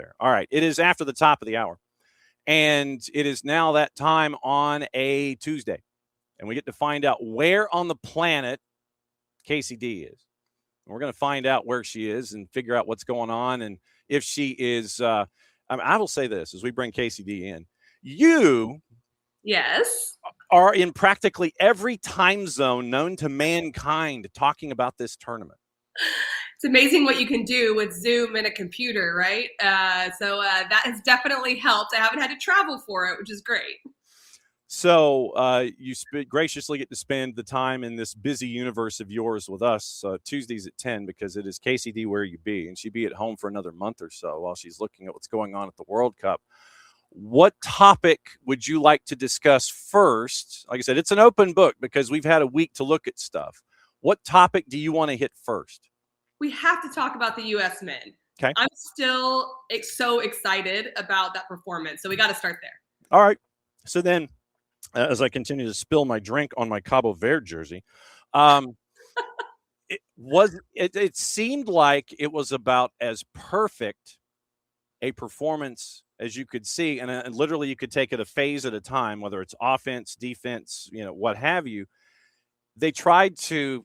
there. All right. It is after the top of the hour. And it is now that time on a Tuesday. And we get to find out where on the planet Kacey D is. And we're going to find out where she is and figure out what's going on. And if she is, I will say this as we bring Kacey D in. You yes are in practically every time zone known to mankind talking about this tournament. It's amazing what you can do with Zoom and a computer, right? So that has definitely helped. I haven't had to travel for it, which is great. So you graciously get to spend the time in this busy universe of yours with us Tuesdays at 10 because it is Kacey D where you be, and she'd be at home for another month or so while she's looking at what's going on at the World Cup. What topic would you like to discuss first? Like I said, it's an open book because we've had a week to look at stuff. What topic do you want to hit first? We have to talk about the U.S. men. Okay. I'm still so excited about that performance, so we got to start there. All right. So then, as I continue to spill my drink on my Cabo Verde jersey, it seemed like it was about as perfect a performance as you could see, and literally you could take it a phase at a time, whether it's offense, defense, what have you. They tried to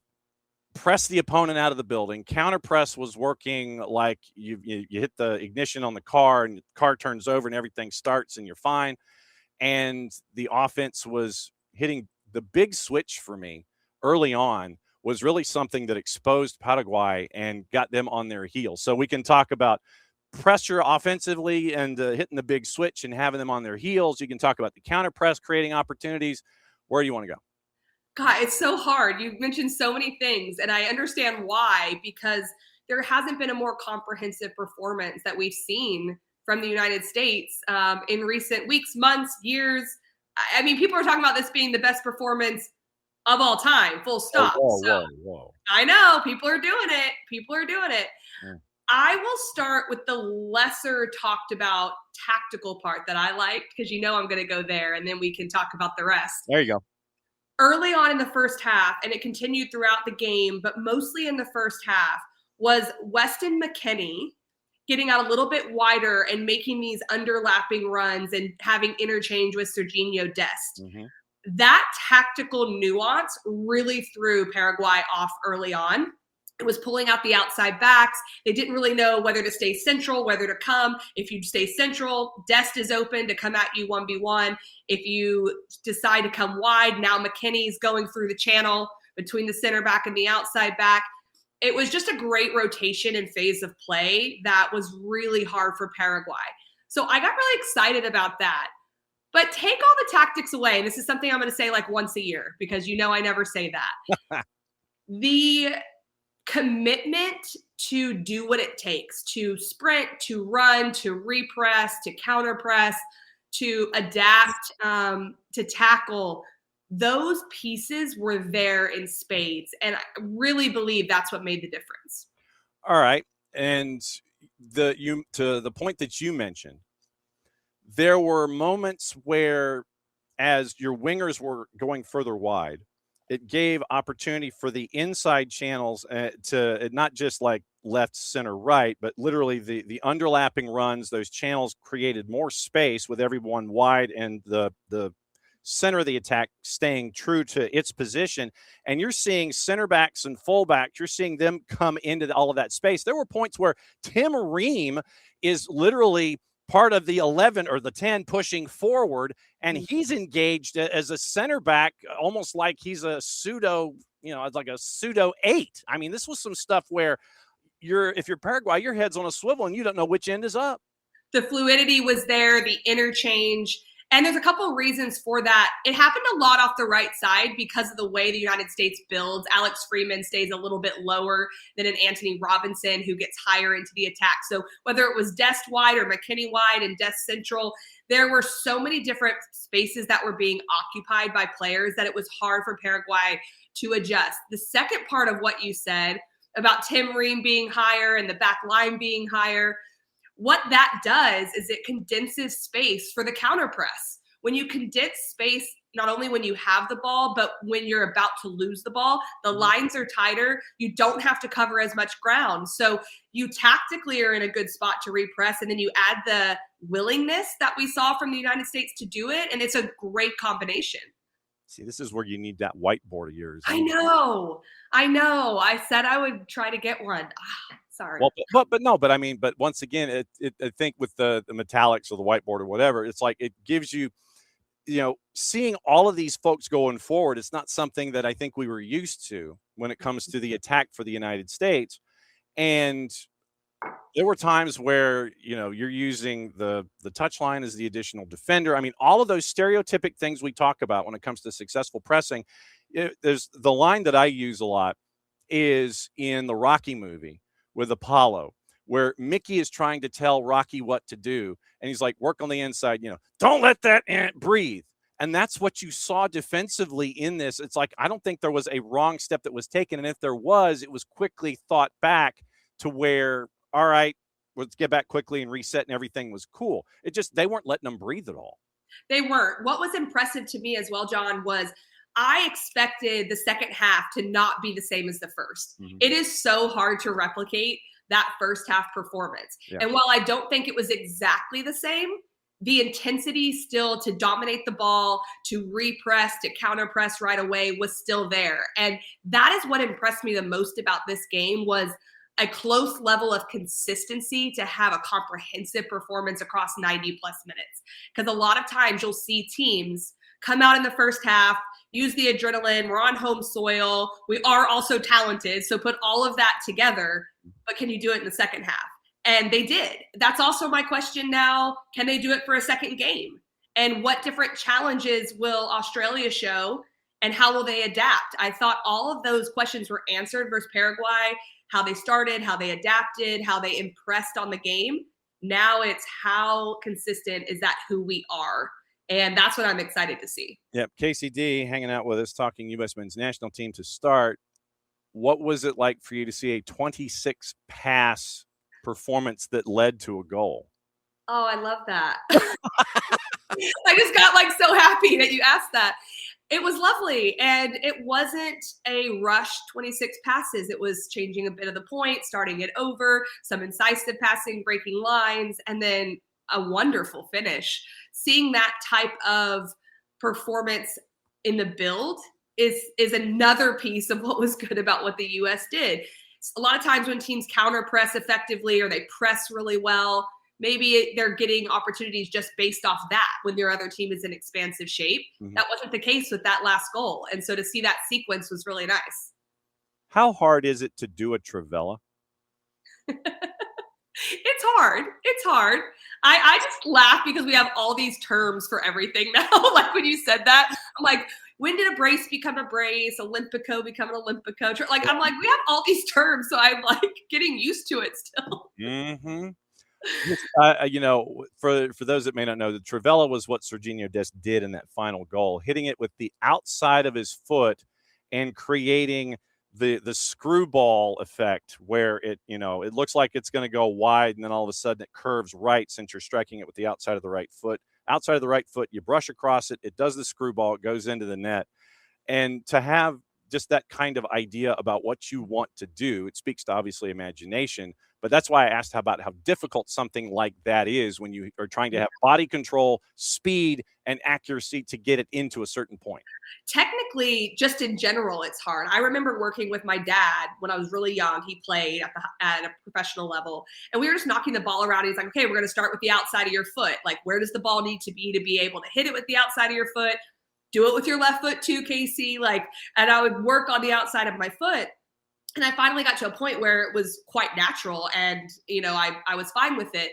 press the opponent out of the building. Counter press was working like you hit the ignition on the car and the car turns over and everything starts and you're fine. And the offense was hitting the big switch for me early on was really something that exposed Paraguay and got them on their heels. So we can talk about pressure offensively and hitting the big switch and having them on their heels. You can talk about the counter press, creating opportunities. Where do you want to go? God, it's so hard. You've mentioned so many things, and I understand why, because there hasn't been a more comprehensive performance that we've seen from the United States in recent weeks, months, years. I mean, people are talking about this being the best performance of all time, full stop. Whoa. I know, people are doing it. Yeah. I will start with the lesser talked about tactical part that I liked, because I'm going to go there, and then we can talk about the rest. There you go. Early on in the first half, and it continued throughout the game, but mostly in the first half, was Weston McKennie getting out a little bit wider and making these underlapping runs and having interchange with Serginho Dest. Mm-hmm. That tactical nuance really threw Paraguay off early on. It was pulling out the outside backs. They didn't really know whether to stay central, whether to come. If you stay central, Dest is open to come at you 1v1. If you decide to come wide, now McKinney's going through the channel between the center back and the outside back. It was just a great rotation and phase of play that was really hard for Paraguay. So I got really excited about that. But take all the tactics away. And this is something I'm going to say like once a year because I never say that. The commitment to do what it takes to sprint, to run, to repress, to counter press, to adapt, to tackle. Those pieces were there in spades. And I really believe that's what made the difference. All right. And to the point that you mentioned, there were moments where as your wingers were going further wide, it gave opportunity for the inside channels to not just like left, center, right, but literally the underlapping runs. Those channels created more space with everyone wide and the center of the attack staying true to its position. And you're seeing center backs and fullbacks, you're seeing them come into all of that space. There were points where Tim Ream is literally part of the 11 or the 10 pushing forward, and he's engaged as a center back, almost like he's a pseudo, like a pseudo 8. I mean, this was some stuff where if you're Paraguay, your head's on a swivel and you don't know which end is up. The fluidity was there, the interchange. And there's a couple of reasons for that. It happened a lot off the right side because of the way the United States builds. Alex Freeman stays a little bit lower than an Anthony Robinson who gets higher into the attack. So whether it was Dest wide or McKinney wide and Dest central, there were so many different spaces that were being occupied by players that it was hard for Paraguay to adjust. The second part of what you said about Tim Ream being higher and the back line being higher, what that does is it condenses space for the counter press. When you condense space, not only when you have the ball, but when you're about to lose the ball. The lines are tighter. You don't have to cover as much ground. So you tactically are in a good spot to repress, and then you add the willingness that we saw from the United States to do it, and it's a great combination. See, this is where you need that whiteboard of yours. I know. I said I would try to get one. Sorry. Well, but I mean, but once again, I think with the metallics or the whiteboard or whatever, it's like it gives you, seeing all of these folks going forward. It's not something that I think we were used to when it comes to the attack for the United States. And there were times where, you're using the touchline as the additional defender. I mean, all of those stereotypic things we talk about when it comes to successful pressing. There's the line that I use a lot is in the Rocky movie with Apollo, where Mickey is trying to tell Rocky what to do. And he's like, work on the inside, don't let that ant breathe. And that's what you saw defensively in this. It's like, I don't think there was a wrong step that was taken. And if there was, it was quickly thought back to where, all right, let's get back quickly and reset, and everything was cool. They weren't letting them breathe at all. They weren't. What was impressive to me as well, John, was I expected the second half to not be the same as the first. Mm-hmm. It is so hard to replicate that first half performance. Yeah. And while I don't think it was exactly the same, the intensity still to dominate the ball, to repress, to counter press right away was still there. And that is what impressed me the most about this game, was a close level of consistency to have a comprehensive performance across 90 plus minutes. Because a lot of times you'll see teams come out in the first half, use the adrenaline, we're on home soil, we are also talented, so put all of that together, but can you do it in the second half? And they did. That's also my question now. Can they do it for a second game? And what different challenges will Australia show, and how will they adapt? I thought all of those questions were answered versus Paraguay, how they started, how they adapted, how they impressed on the game. Now it's how consistent is that who we are? And that's what I'm excited to see. Yep. Kacey D hanging out with us, talking U.S. men's national team to start. What was it like for you to see a 26 pass performance that led to a goal? Oh, I love that. I just got so happy that you asked that. It was lovely. And it wasn't a rush 26 passes. It was changing a bit of the point, starting it over, some incisive passing, breaking lines, and then a wonderful finish. Seeing that type of performance in the build is another piece of what was good about what the U.S. did. A lot of times when teams counter press effectively, or they press really well, maybe they're getting opportunities just based off that when their other team is in expansive shape. Mm-hmm. That wasn't the case with that last goal. And so to see that sequence was really nice. How hard is it to do a Trivela? It's hard. I just laugh because we have all these terms for everything now. Like when you said that, I'm like, when did a brace become a brace? Olympico become an Olympico? I'm like, we have all these terms, so I'm getting used to it still. Mm-hmm. For those that may not know, the Trivela was what Serginho Dest did in that final goal, hitting it with the outside of his foot and creating the screwball effect, where it looks like it's going to go wide, and then all of a sudden it curves right since you're striking it with the outside of the right foot. Outside of the right foot, you brush across it, it does the screwball, it goes into the net. And to have just that kind of idea about what you want to do, it speaks to obviously imagination. But that's why I asked about how difficult something like that is when you are trying to have body control, speed, and accuracy to get it into a certain point. Technically, just in general, it's hard. I remember working with my dad when I was really young. He played at a professional level, and we were just knocking the ball around. He's like, okay, we're going to start with the outside of your foot. Like, where does the ball need to be able to hit it with the outside of your foot? Do it with your left foot too, Kacey. And I would work on the outside of my foot. And I finally got to a point where it was quite natural, and, I was fine with it.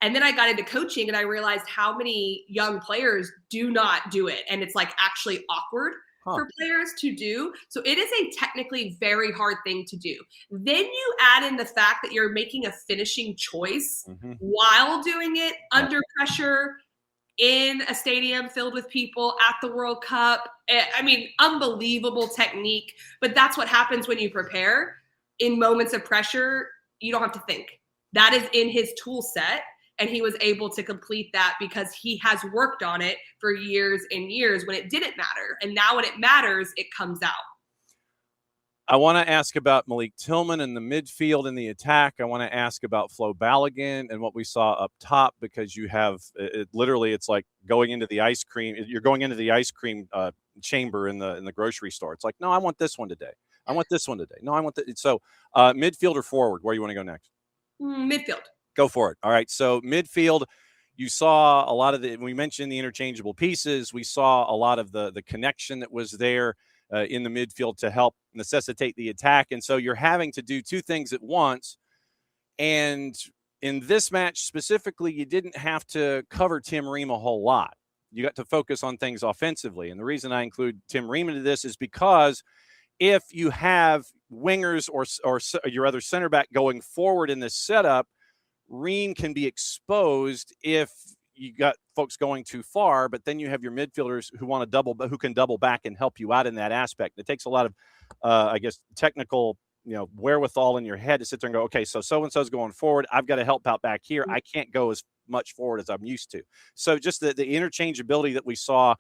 And then I got into coaching, and I realized how many young players do not do it. And it's actually awkward for players to do. So it is a technically very hard thing to do. Then you add in the fact that you're making a finishing choice while doing it under pressure in a stadium filled with people at the World Cup. I mean, unbelievable technique, but that's what happens when you prepare. In moments of pressure, you don't have to think. That is in his tool set. and he was able to complete that because he has worked on it for years and years when it didn't matter. And now when it matters, it comes out. I want to ask about Malik Tillman in the midfield and the attack. I want to ask about Flo Balogun and what we saw up top, because you have literally, it's like going into the ice cream. You're going into the ice cream chamber in the grocery store. It's like, no, I want this one today. I want this one today. No, I want that. So midfield or forward, where you want to go next? Midfield. Go for it. All right. So midfield, you saw a lot of we mentioned the interchangeable pieces. We saw a lot of the connection that was there in the midfield to help necessitate the attack. And so you're having to do two things at once. And in this match specifically, you didn't have to cover Tim Ream a whole lot. You got to focus on things offensively. And the reason I include Tim Ream into this is because if you have wingers or your other center back going forward in this setup, Ream can be exposed if you got folks going too far, but then you have your midfielders who can double back and help you out in that aspect. It takes a lot of, I guess, technical, wherewithal in your head to sit there and go, okay, so-and-so's going forward. I've got to help out back here. I can't go as much forward as I'm used to. So just the interchangeability that we saw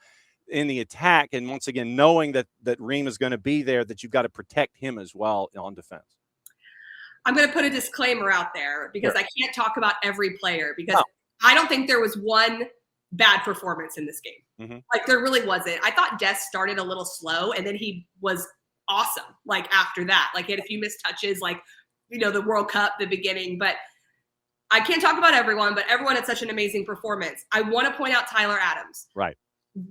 in the attack, and once again, knowing that Ream is going to be there, that you've got to protect him as well on defense. I'm going to put a disclaimer out there because I can't talk about every player because I don't think there was one bad performance in this game. Mm-hmm. Like there really wasn't. I thought Des started a little slow and then he was awesome. Like after that, like he had a few missed touches, like, the World Cup, the beginning, but I can't talk about everyone, but everyone had such an amazing performance. I want to point out Tyler Adams. Right.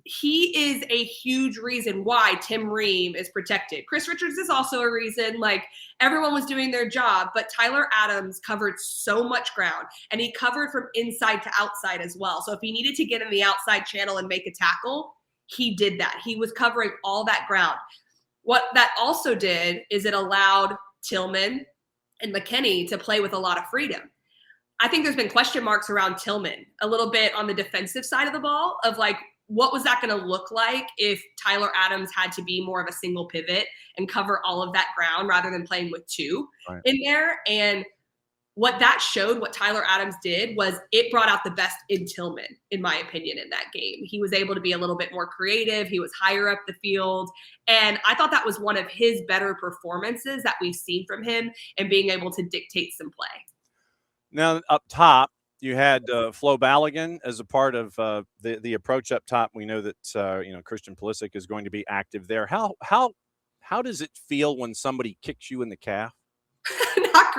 He is a huge reason why Tim Ream is protected. Chris Richards is also a reason. Like everyone was doing their job, but Tyler Adams covered so much ground, and he covered from inside to outside as well. So if he needed to get in the outside channel and make a tackle, he did that. He was covering all that ground. What that also did is it allowed Tillman and McKennie to play with a lot of freedom. I think there's been question marks around Tillman a little bit on the defensive side of the ball of like, what was that going to look like if Tyler Adams had to be more of a single pivot and cover all of that ground rather than playing with two in there? And what that showed, what Tyler Adams did, was it brought out the best in Tillman, in my opinion, in that game. He was able to be a little bit more creative. He was higher up the field. And I thought that was one of his better performances that we've seen from him and being able to dictate some play. Now, up top, you had Flo Balogun as a part of the approach up top. We know that Christian Pulisic is going to be active there. How does it feel when somebody kicks you in the calf? Not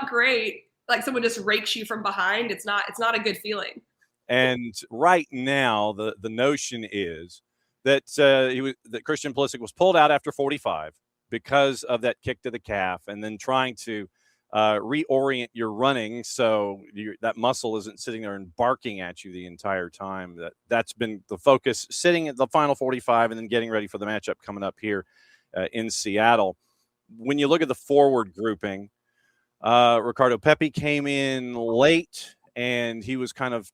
great. Like someone just rakes you from behind. It's not a good feeling. And right now, the notion is that that Christian Pulisic was pulled out after 45 because of that kick to the calf, and then trying to reorient your running so that muscle isn't sitting there and barking at you the entire time. That's been the focus, sitting at the final 45 and then getting ready for the matchup coming up here in Seattle. When you look at the forward grouping, Ricardo Pepi came in late, and he was kind of,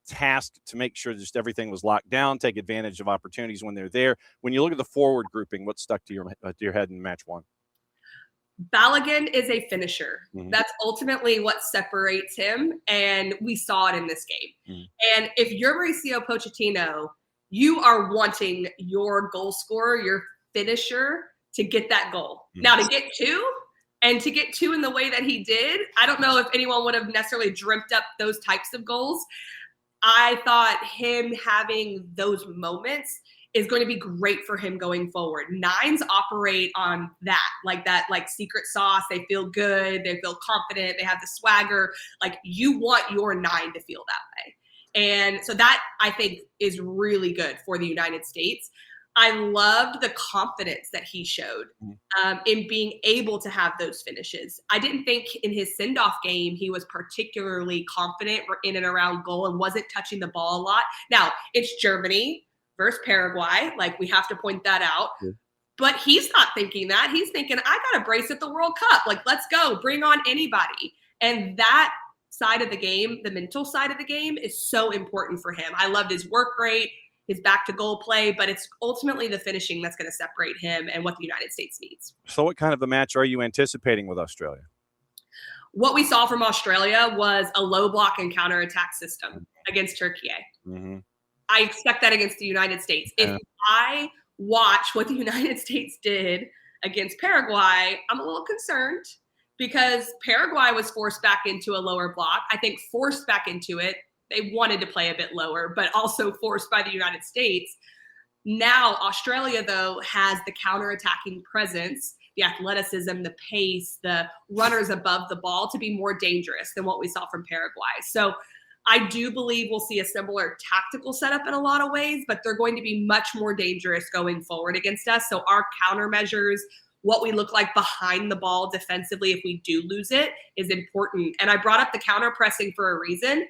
tasked to make sure just everything was locked down, take advantage of opportunities when they're there. When you look at the forward grouping, what stuck to your head in match one? Balogun is a finisher. Mm-hmm. That's ultimately what separates him, and we saw it in this game. Mm-hmm. And if you're Mauricio Pochettino, you are wanting your goal scorer, your finisher, to get that goal. Mm-hmm. Now, to get two in the way that he did, I don't know if anyone would have necessarily dreamt up those types of goals. I thought him having those moments is going to be great for him going forward. Nines operate on that secret sauce. They feel good. They feel confident. They have the swagger. Like, you want your nine to feel that way. And so that, I think, is really good for the United States. I loved the confidence that he showed in being able to have those finishes. I didn't think in his send-off game he was particularly confident in and around goal and wasn't touching the ball a lot. Now, it's Germany versus Paraguay. Like, we have to point that out. Yeah. But he's not thinking that. He's thinking, I got a brace at the World Cup. Like, let's go. Bring on anybody. And that side of the game, the mental side of the game, is so important for him. I loved his work rate, his back-to-goal play, but it's ultimately the finishing that's going to separate him and what the United States needs. So what kind of a match are you anticipating with Australia? What we saw from Australia was a low block and counterattack system against Turkey. Mm-hmm. I expect that against the United States. If I watch what the United States did against Paraguay, I'm a little concerned because Paraguay was forced back into a lower block. I think forced back into it. They wanted to play a bit lower, but also forced by the United States. Now, Australia, though, has the counterattacking presence, the athleticism, the pace, the runners above the ball to be more dangerous than what we saw from Paraguay. So I do believe we'll see a similar tactical setup in a lot of ways, but they're going to be much more dangerous going forward against us. So our countermeasures, what we look like behind the ball defensively if we do lose it, is important. And I brought up the counter pressing for a reason,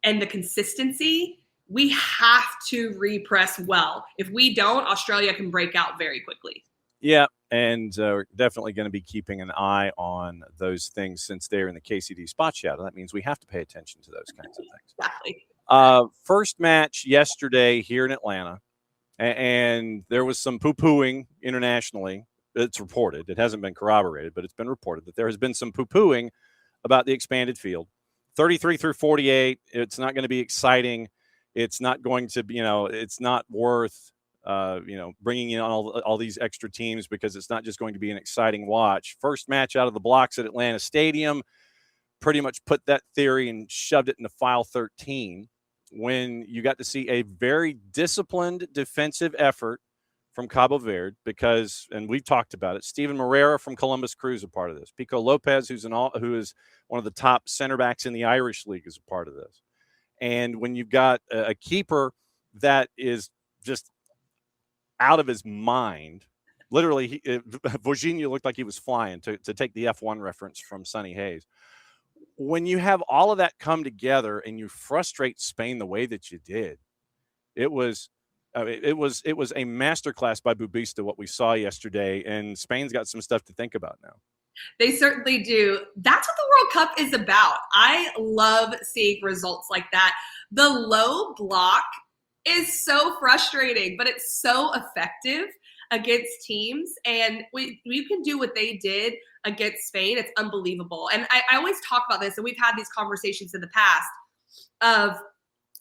and the consistency. We have to repress well. If we don't, Australia can break out very quickly. Yeah, and we're definitely going to be keeping an eye on those things since they're in the KCD spot shadow. That means we have to pay attention to those kinds of things. Exactly. First match yesterday here in Atlanta, and there was some poo-pooing internationally. It's reported. It hasn't been corroborated, but it's been reported that there has been some poo-pooing about the expanded field. 33 through 48, it's not going to be exciting. It's not going to be, it's not worth, bringing in all these extra teams because it's not just going to be an exciting watch. First match out of the blocks at Atlanta Stadium pretty much put that theory and shoved it into file 13 when you got to see a very disciplined defensive effort from Cabo Verde because, and we've talked about it, Steven Moreira from Columbus Crew is a part of this. Pico Lopez, who is one of the top center backs in the Irish League, is a part of this. And when you've got a keeper that is just out of his mind, literally, Jorginho looked like he was flying, to take the F1 reference from Sonny Hayes. When you have all of that come together and you frustrate Spain the way that you did, it was a masterclass by Bubista, what we saw yesterday, and Spain's got some stuff to think about now. They certainly do. That's what the World Cup is about. I love seeing results like that. The low block is so frustrating, but it's so effective against teams. And we can do what they did against Spain. It's unbelievable. And I always talk about this, and we've had these conversations in the past of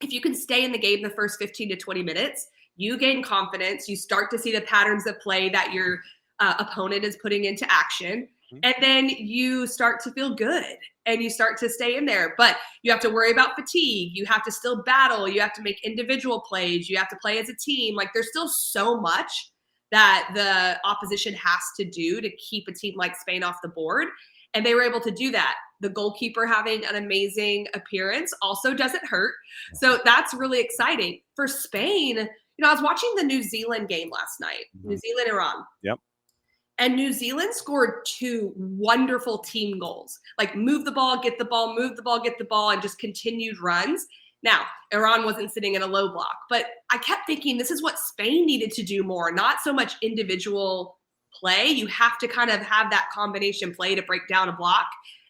if you can stay in the game the first 15 to 20 minutes, you gain confidence. You start to see the patterns of play that your opponent is putting into action. And then you start to feel good and you start to stay in there. But you have to worry about fatigue. You have to still battle. You have to make individual plays. You have to play as a team. Like there's still so much that the opposition has to do to keep a team like Spain off the board. And they were able to do that. The goalkeeper having an amazing appearance also doesn't hurt. So that's really exciting. For Spain, I was watching the New Zealand game last night, New Zealand, Iran. Yep. And New Zealand scored 2 wonderful team goals, like move the ball, get the ball, move the ball, get the ball, and just continued runs. Now, Iran wasn't sitting in a low block, but I kept thinking this is what Spain needed to do more, not so much individual play. You have to kind of have that combination play to break down a block,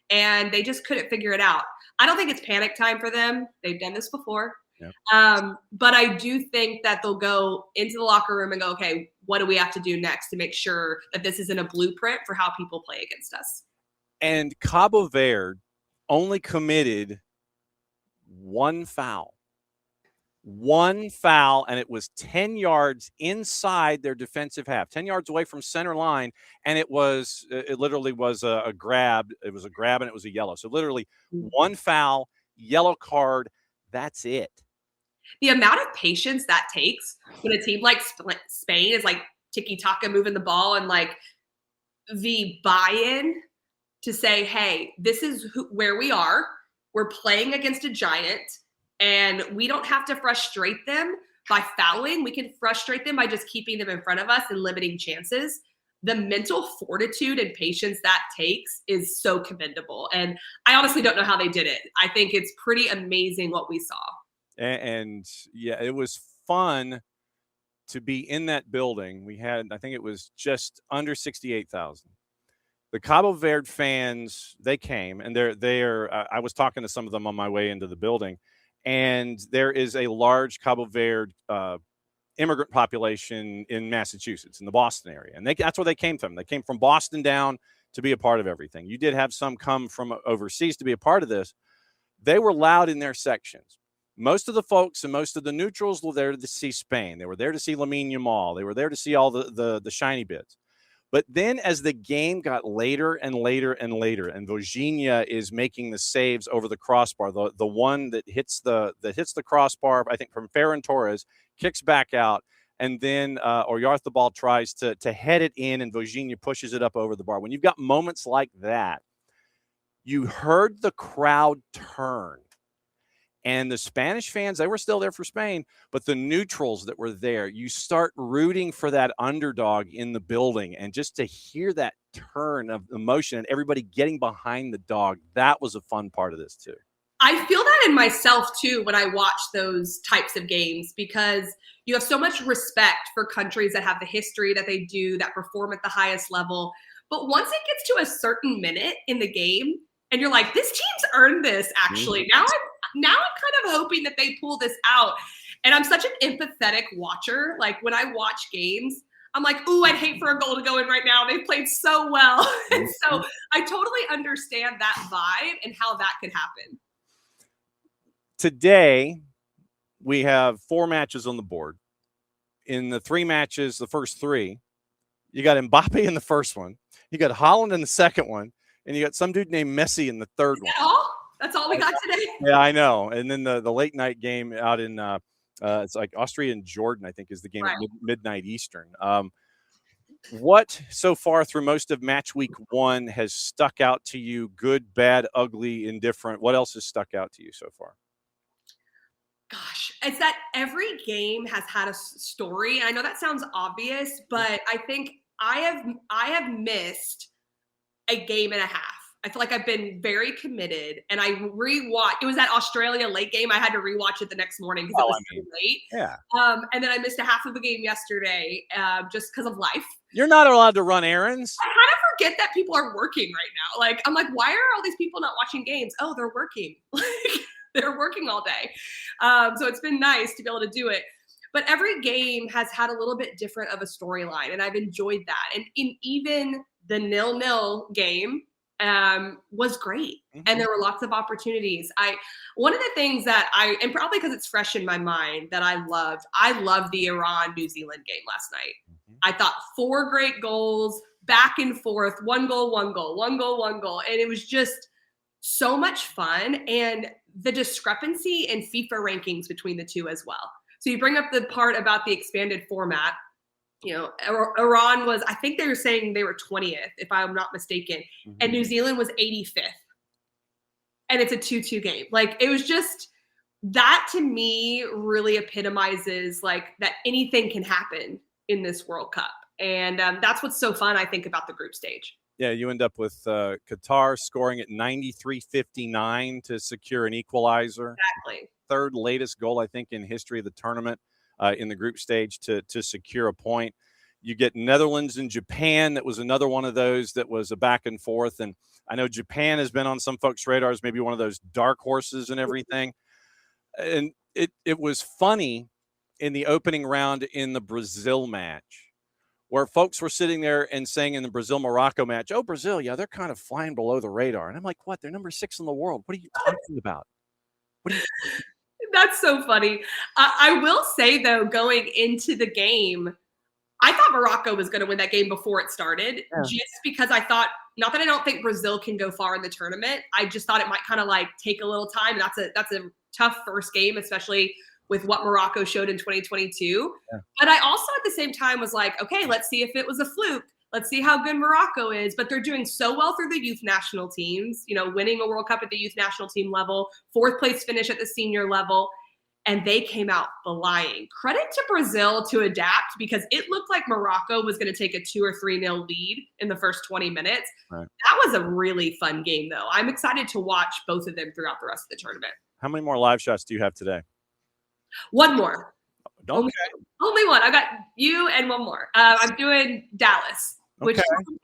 and they just couldn't figure it out. I don't think it's panic time for them. They've done this before. Yep. But I do think that they'll go into the locker room and go, okay, what do we have to do next to make sure that this isn't a blueprint for how people play against us? And Cabo Verde only committed one foul, and it was 10 yards inside their defensive half, 10 yards away from center line. And it literally was a grab. It was a grab and it was a yellow. So literally one foul, yellow card. That's it. The amount of patience that takes when a team like Spain is like tiki-taka moving the ball, and like the buy-in to say, hey, this is where we are. We're playing against a giant, and we don't have to frustrate them by fouling. We can frustrate them by just keeping them in front of us and limiting chances. The mental fortitude and patience that takes is so commendable. And I honestly don't know how they did it. I think it's pretty amazing what we saw. And yeah, it was fun to be in that building. We had, I think it was just under 68,000. The Cabo Verde fans, they came, and I was talking to some of them on my way into the building, and there is a large Cabo Verde immigrant population in Massachusetts, in the Boston area. And that's where they came from. They came from Boston down to be a part of everything. You did have some come from overseas to be a part of this. They were loud in their sections. Most of the folks and most of the neutrals were there to see Spain. They were there to see Lamine Yamal. They were there to see all the shiny bits. But then as the game got later and later and later, and Virginia is making the saves over the crossbar, the one that hits the crossbar, I think from Ferran Torres, kicks back out, and then Oyarzabal tries to head it in, and Virginia pushes it up over the bar. When you've got moments like that, you heard the crowd turn. And the Spanish fans, they were still there for Spain, but the neutrals that were there, you start rooting for that underdog in the building. And just to hear that turn of emotion and everybody getting behind the dog, that was a fun part of this too. I feel that in myself too when I watch those types of games, because you have so much respect for countries that have the history that they do, that perform at the highest level. But once it gets to a certain minute in the game, and you're like, this team's earned this, actually. Now I'm kind of hoping that they pull this out. And I'm such an empathetic watcher. Like, when I watch games, I'm like, ooh, I'd hate for a goal to go in right now. They've played so well. And so I totally understand that vibe and how that could happen. Today, we have 4 matches on the board. In the 3 matches, the first 3, you got Mbappe in the first one. You got Holland in the second one. And you got some dude named Messi in the third one. That's all we got today? Yeah, I know. And then the late night game out in it's like Austria and Jordan, I think, is the game at midnight Eastern. What so far through most of match week 1 has stuck out to you? Good, bad, ugly, indifferent. What else has stuck out to you so far? Gosh, it's that every game has had a story. And I know that sounds obvious, but I think I have missed a game and a half. I feel like I've been very committed, and I rewatched. It was that Australia late game. I had to rewatch it the next morning because it was so late. Yeah. And then I missed a half of the game yesterday just because of life. You're not allowed to run errands. I kind of forget that people are working right now. Like, I'm like, why are all these people not watching games? Oh, they're working. Like, they're working all day. So it's been nice to be able to do it. But every game has had a little bit different of a storyline, and I've enjoyed that. And even the 0-0 game was great. And there were lots of opportunities. One of the things that and probably because it's fresh in my mind, that I loved the Iran-New Zealand game last night. I thought 4 great goals, back and forth, 1 goal, 1 goal, 1 goal, 1 goal. And it was just so much fun. And the discrepancy in FIFA rankings between the two as well. So you bring up the part about the expanded format. You know, Iran was, I think they were saying they were 20th, if I'm not mistaken. And New Zealand was 85th. And it's a 2-2 game. Like, it was just, that to me really epitomizes like that anything can happen in this World Cup. And that's what's so fun, I think, about the group stage. Yeah, you end up with Qatar scoring at 93-59 to secure an equalizer. Exactly. Third latest goal, I think, in history of the tournament in the group stage to secure a point. You get Netherlands and Japan. That was another one of those that was a back and forth. And I know Japan has been on some folks' radars, maybe one of those dark horses and everything. And it was funny in the opening round in the Brazil match, where folks were sitting there and saying in the Brazil-Morocco match, oh, Brazil, yeah, they're kind of flying below the radar. And I'm like, what? They're number 6 in the world. What are you talking about? That's so funny. I will say, though, going into the game, I thought Morocco was going to win that game before it started, just because I thought, not that I don't think Brazil can go far in the tournament. I just thought it might kind of like take a little time. That's a tough first game, especially with what Morocco showed in 2022. Yeah. But I also at the same time was like, okay, let's see if it was a fluke. Let's see how good Morocco is. But they're doing so well through the youth national teams, you know, winning a World Cup at the youth national team level, 4th place finish at the senior level. And they came out flying. Credit to Brazil to adapt, because it looked like Morocco was going to take a 2 or 3-0 lead in the first 20 minutes. Right. That was a really fun game, though. I'm excited to watch both of them throughout the rest of the tournament. How many more live shots do you have today? 1 more. Okay. Only one. I got you and 1 more. I'm doing Dallas, which is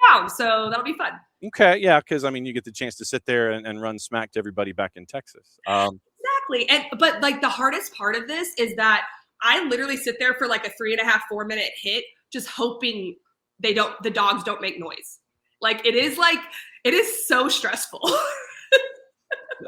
down, so that'll be fun. Okay, yeah, because, I mean, you get the chance to sit there and run smack to everybody back in Texas. Exactly. But like the hardest part of this is that I literally sit there for like a 3.5-4 minute hit, just hoping the dogs don't make noise. Like it is so stressful.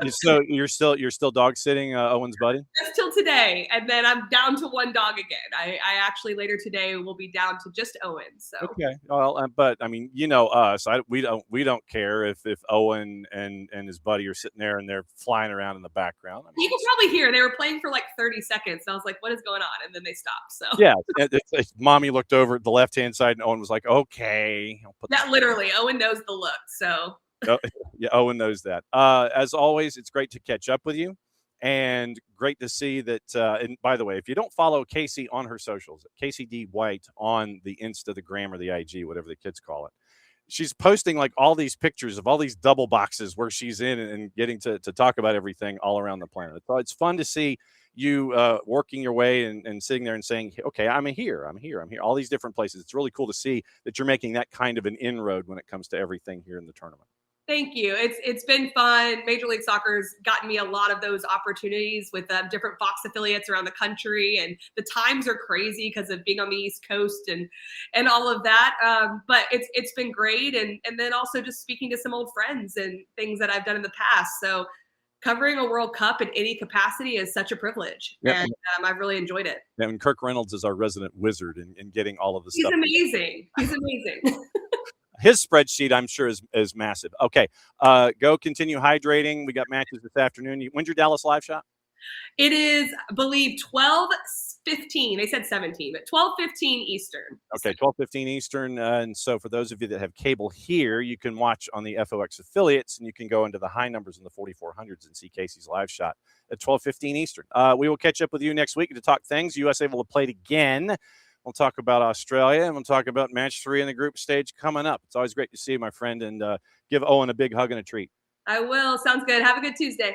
So you're still dog sitting Owen's buddy? Just till today, and then I'm down to one dog again. I actually later today will be down to just Owen. So Okay. Well, but I mean, you know us. We don't care if Owen and his buddy are sitting there and they're flying around in the background. I mean, you can probably hear they were playing for like 30 seconds. And I was like, "What is going on?" And then they stopped. So yeah, mommy looked over at the left hand side and Owen was like, "Okay." that literally, Owen knows the look. So Oh, yeah, Owen knows that. As always, it's great to catch up with you, and great to see that. And by the way, if you don't follow Kacey on her socials, Kacey D White on the Instagram or the IG, whatever the kids call it, she's posting like all these pictures of all these double boxes where she's in and getting to talk about everything all around the planet. So it's fun to see you working your way and sitting there and saying, okay, I'm here, all these different places. It's really cool to see that you're making that kind of an inroad when it comes to everything here in the tournament. thank you. It's been fun. Major League Soccer's gotten me a lot of those opportunities with different Fox affiliates around the country, and the times are crazy because of being on the East Coast and all of that. But it's been great, and then also just speaking to some old friends and things that I've done in the past. So covering a World Cup in any capacity is such a privilege, Yeah. and I've really enjoyed it. And Kirk Reynolds is our resident wizard in getting all of the He's stuff. amazing. He's amazing. His spreadsheet, I'm sure, is massive. Okay, go continue hydrating. We got matches this afternoon. When's your Dallas live shot? It is, I believe, 12:15. They said 17, but 12:15 Eastern. Okay, 12:15 Eastern. And so for those of you that have cable here, you can watch on the FOX affiliates, and you can go into the high numbers in the 4400s and see Kacey's live shot at 12:15 Eastern. We will catch up with you next week to talk things. USA will have played again. We'll talk about Australia, and we'll talk about match 3 in the group stage coming up. It's always great to see you, my friend, and give Owen a big hug and a treat. I will. Sounds good. Have a good Tuesday.